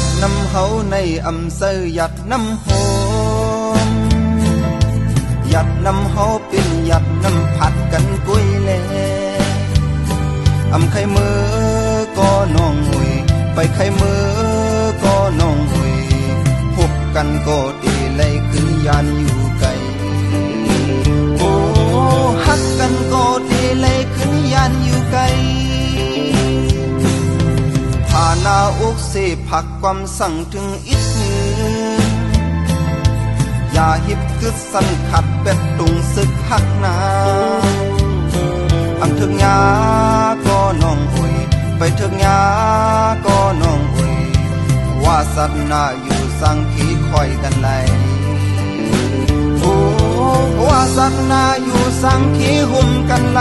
ดน้ำเฮาในอำเภอหยัดน้ำโฮมหยัดน้ำเฮาเป็นหยัดน้ำผัดกันกุยแลอำไข่มือก็น้องหุยไปไข่มือก็น้องหุยพบกันก็ดีเลยขึ้นยันอยู่ไกลโอ้ฮักกันก็ดีเลยขึ้นยันอยู่ไกลผาหน้าอกเสผักความสั่งถึงอิดนึงอย่าหิบกึดสั่นขัดเป็ดตุงศึกหักนาอำถึงยาก็น้องหุยไปถึงยาก็น้องหุยว่าสัตว์นาอยู่สังขีคอยกันไหลโอ้ว่าสัตว์นาอยู่สังขีหุ่มกันไหล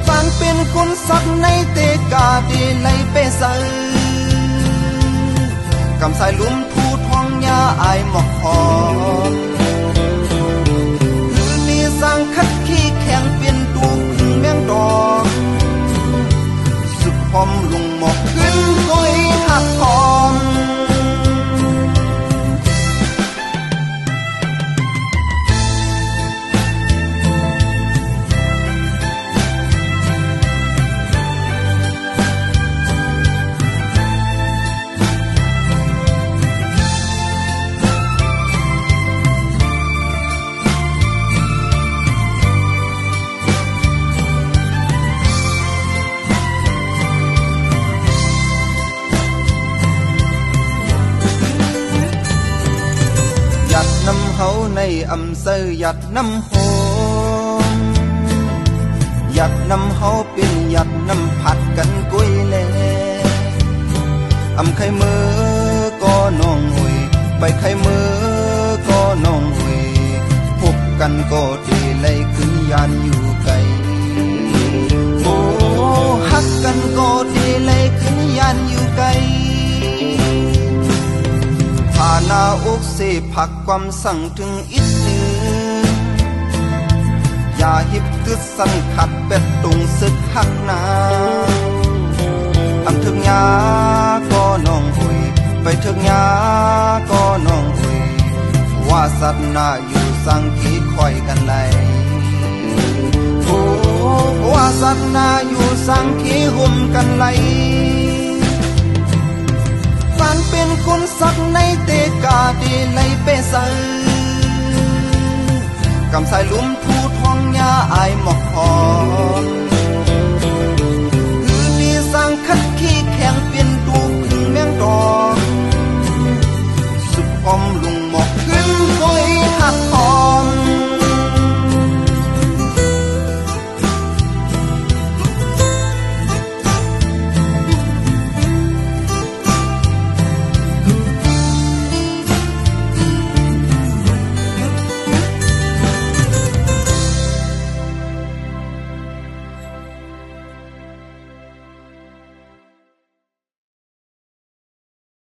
ฟังเป็นคนสัตว์ในเตกาดีไหลเปเซอกำสายลุ่มทูท้องยาอายหมอกคอหรือมีสังคัดขี้แข็งเปลี่ยนตูพึ่งแมงดอกสุดพอมลุงหมอกขึ้นก้อยหักพอมหยัดน้ำเฮาในอำเภอหยัดน้ำโฮมหยัดน้ำเฮาเป็นหยัดน้ำผัดกันกุยแลอำไข่มือก็น้องหุยไปไข่มือก็น้องหุยพบกันก็ดีเลยขึ้นยันอยู่ไกลโอ้ฮักกันก็ดีเลยขึ้นยันอยู่ไกลผาหน้าอกเสผักความสั่งถึงอิดนึงอย่าหิบกึดสั่นขัดเป็ดตุงศึกหักนาอำถึงยาก็น้องหุยไปถึงยาก็น้องหุยว่าสัตว์นาอยู่สังขีคอยกันไหลโอ้ว่าสัตว์นาอยู่สังขีหุ่มกันไหลฟันเป็นคนสักในเตกาดีไหลเปเซอกำสายลุ่มทูท้อง